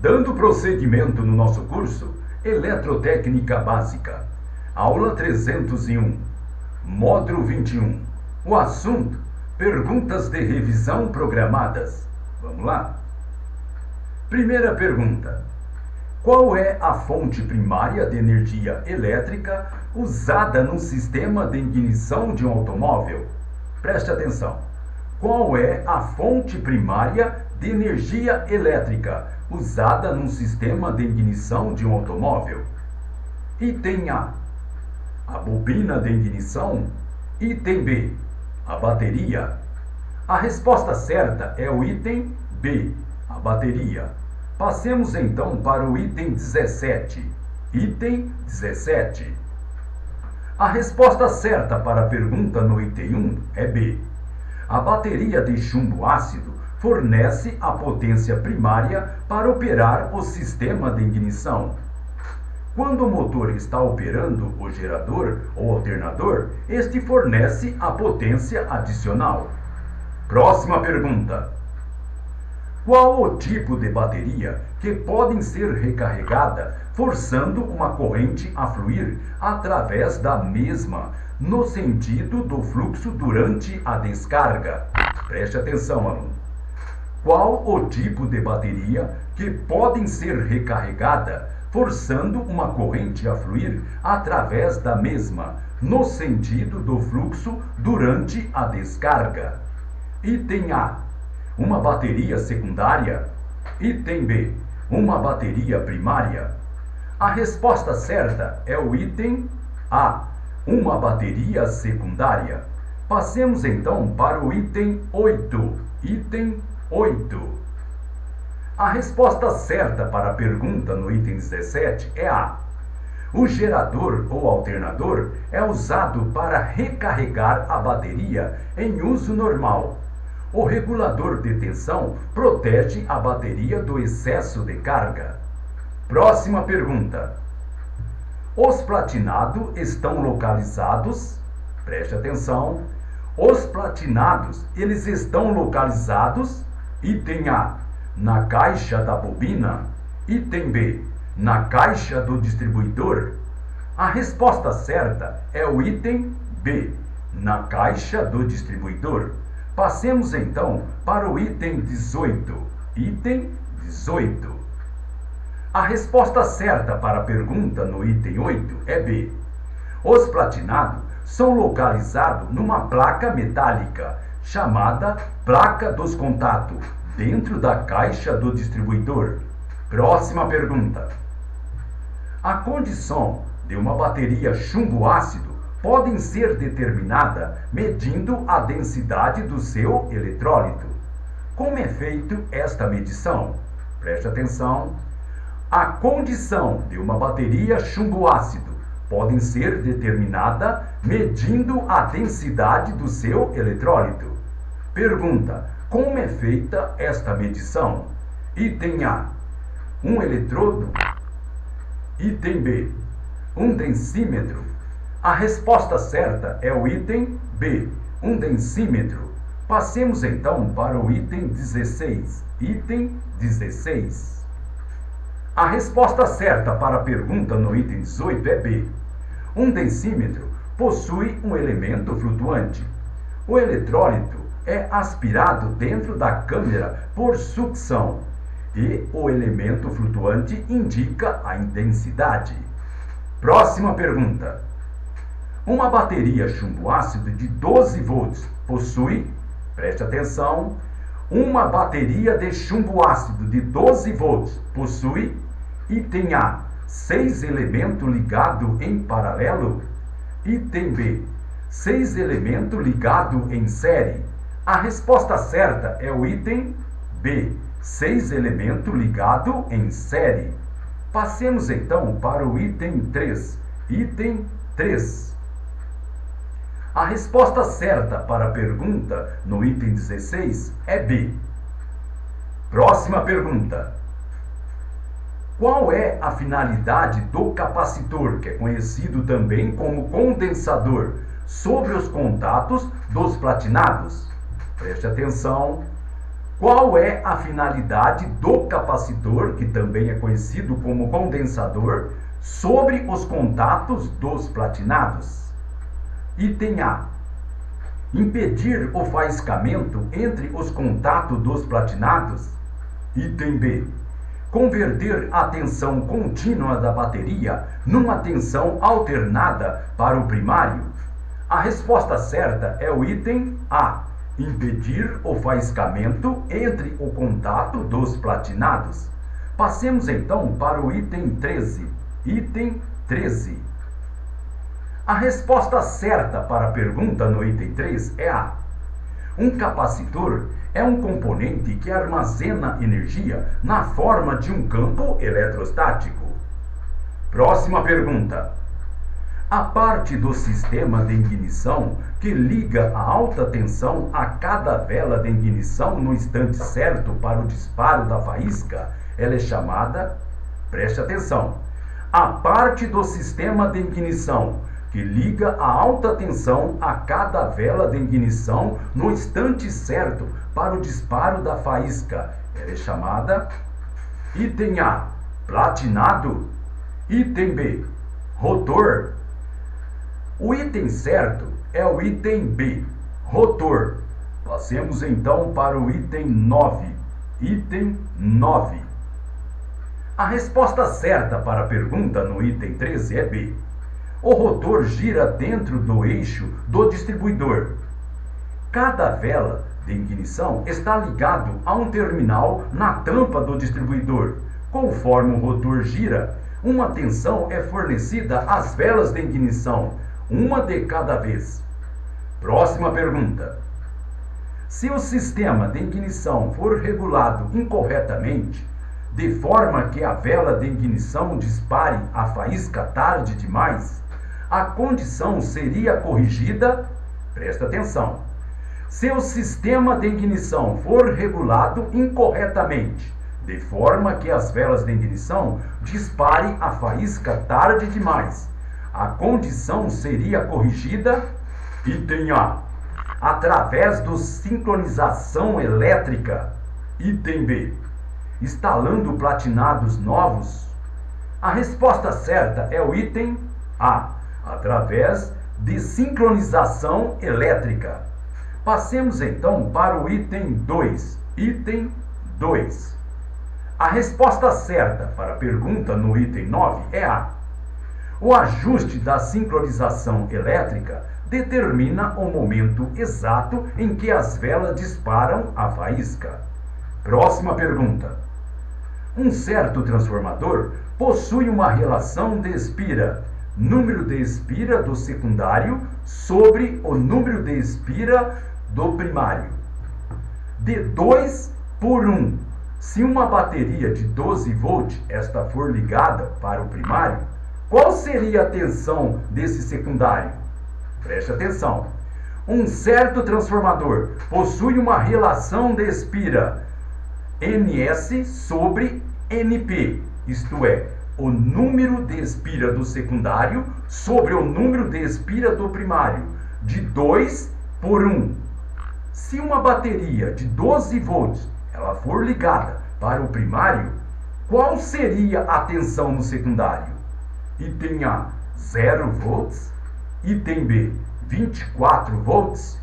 Dando prosseguimento no nosso curso Eletrotécnica Básica, aula 301, módulo 21. O assunto: perguntas de revisão programadas. Vamos lá? Primeira pergunta: qual é a fonte primária de energia elétrica usada no sistema de ignição de um automóvel? Preste atenção. Qual é a fonte primária de energia elétrica usada num sistema de ignição de um automóvel? Item A: a bobina de ignição. Item B: a bateria. A resposta certa é o item B, a bateria. Passemos então para o item 17. Item 17. A resposta certa para a pergunta no item 1 é B. A bateria de chumbo ácido fornece a potência primária para operar o sistema de ignição. Quando o motor está operando o gerador ou alternador, este fornece a potência adicional. Próxima pergunta: qual o tipo de bateria que pode ser recarregada forçando uma corrente a fluir através da mesma, no sentido do fluxo durante a descarga? Preste atenção, aluno. Qual o tipo de bateria que pode ser recarregada forçando uma corrente a fluir através da mesma, no sentido do fluxo durante a descarga? Item A: uma bateria secundária. Item B: uma bateria primária. A resposta certa é o item A, uma bateria secundária. Passemos então para o item 8. Item 8. A resposta certa para a pergunta no item 17 é A. O gerador ou alternador é usado para recarregar a bateria em uso normal. O regulador de tensão protege a bateria do excesso de carga. Próxima pergunta: os platinados estão localizados? Preste atenção. Os platinados, eles estão localizados? Item A: na caixa da bobina. Item B: na caixa do distribuidor. A resposta certa é o item B, na caixa do distribuidor. Passemos então para o item 18. Item 18. A resposta certa para a pergunta no item 8 é B. Os platinados são localizados numa placa metálica, chamada placa dos contatos, dentro da caixa do distribuidor. Próxima pergunta: a condição de uma bateria chumbo ácido pode ser determinada medindo a densidade do seu eletrólito. Como é feita esta medição? Preste atenção. A condição de uma bateria chumbo ácido pode ser determinada medindo a densidade do seu eletrólito. Pergunta: como é feita esta medição? Item A: um eletrodo. Item B: um densímetro. A resposta certa é o item B, um densímetro. Passemos então para o item 16. Item 16. A resposta certa para a pergunta no item 18 é B. Um densímetro possui um elemento flutuante. O eletrólito é aspirado dentro da câmara por sucção e o elemento flutuante indica a intensidade. Próxima pergunta: uma bateria chumbo ácido de 12 volts possui, preste atenção, uma bateria de chumbo ácido de 12 volts possui, item A, 6 elementos ligados em paralelo. Item B, 6 elementos ligados em série. A resposta certa é o item B, 6 elementos ligados em série. Passemos então para o item 3. Item 3. A resposta certa para a pergunta no item 16 é B. Próxima pergunta: qual é a finalidade do capacitor, que é conhecido também como condensador, sobre os contatos dos platinados? Preste atenção. Qual é a finalidade do capacitor, que também é conhecido como condensador, sobre os contatos dos platinados? Item A. Impedir o faiscamento entre os contatos dos platinados. Item B. Converter a tensão contínua da bateria numa tensão alternada para o primário. A resposta certa é o item A. Impedir o faiscamento entre o contato dos platinados. Passemos então para o item 13. Item 13. A resposta certa para a pergunta no item 3 é A. Um capacitor é um componente que armazena energia na forma de um campo eletrostático. Próxima pergunta. A parte do sistema de ignição que liga a alta tensão a cada vela de ignição no instante certo para o disparo da faísca, ela é chamada, preste atenção, a parte do sistema de ignição que liga a alta tensão a cada vela de ignição no instante certo para o disparo da faísca, ela é chamada, item A, platinado, item B, rotor. O item certo é o item B, rotor. Passemos então para o item 9. Item 9. A resposta certa para a pergunta no item 13 é B. O rotor gira dentro do eixo do distribuidor. Cada vela de ignição está ligado a um terminal na tampa do distribuidor. Conforme o rotor gira, uma tensão é fornecida às velas de ignição, uma de cada vez. Próxima pergunta. Se o sistema de ignição for regulado incorretamente, de forma que a vela de ignição dispare a faísca tarde demais, a condição seria corrigida, presta atenção, se o sistema de ignição for regulado incorretamente, de forma que as velas de ignição disparem a faísca tarde demais, a condição seria corrigida, item A, através da sincronização elétrica, item B, instalando platinados novos. A resposta certa é o item A, através de sincronização elétrica. Passemos então para o item 2. Item 2. A resposta certa para a pergunta no item 9 é A. O ajuste da sincronização elétrica determina o momento exato em que as velas disparam a faísca. Próxima pergunta. Um certo transformador possui uma relação de espira, número de espira do secundário sobre o número de espira do primário, de 2 por 1. Se uma bateria de 12 volts esta for ligada para o primário, qual seria a tensão desse secundário? Preste atenção. Um certo transformador possui uma relação de espira NS sobre NP, isto é, o número de espira do secundário sobre o número de espira do primário, de 2 por 1. Se uma bateria de 12 volts ela for ligada para o primário, qual seria a tensão no secundário? Item A, 0 volts. Item B, 24 volts.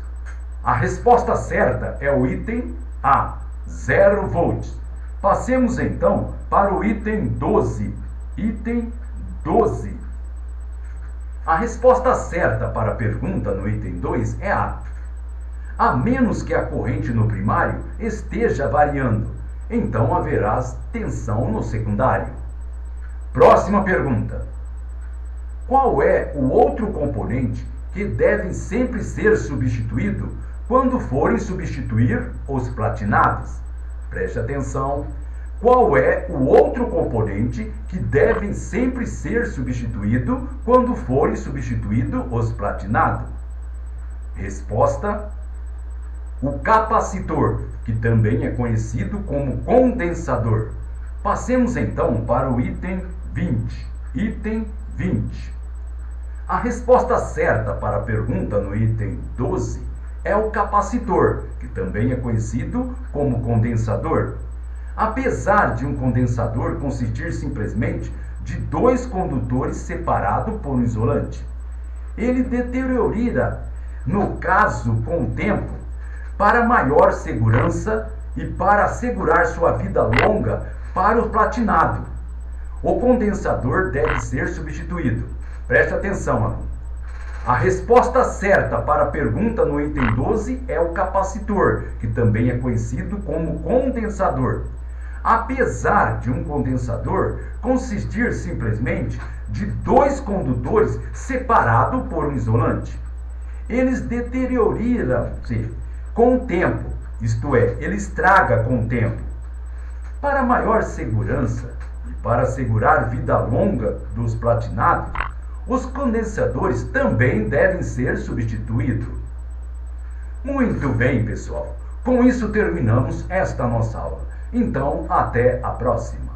A resposta certa é o item A, 0 volts. Passemos então para o item 12. Item 12. A resposta certa para a pergunta no item 2 é A menos que a corrente no primário esteja variando, então haverá tensão no secundário. Próxima pergunta. Qual é o outro componente que deve sempre ser substituído quando forem substituir os platinados? Preste atenção. Qual é o outro componente que deve sempre ser substituído quando forem substituídos os platinados? Resposta: o capacitor, que também é conhecido como condensador. Passemos então para o item 20. Item 20. A resposta certa para a pergunta no item 12 é o capacitor, que também é conhecido como condensador. Apesar de um condensador consistir simplesmente de dois condutores separados por um isolante, ele deteriora, no caso com o tempo, para maior segurança e para assegurar sua vida longa para o platinado. O condensador deve ser substituído. Preste atenção, aluno. A resposta certa para a pergunta no item 12 é o capacitor, que também é conhecido como condensador. Apesar de um condensador consistir simplesmente de dois condutores separados por um isolante, eles deterioram-se com o tempo, isto é, ele estraga com o tempo. Para maior segurança e para assegurar vida longa dos platinados, os condensadores também devem ser substituídos. Muito bem, pessoal. Com isso terminamos esta nossa aula. Então, até a próxima.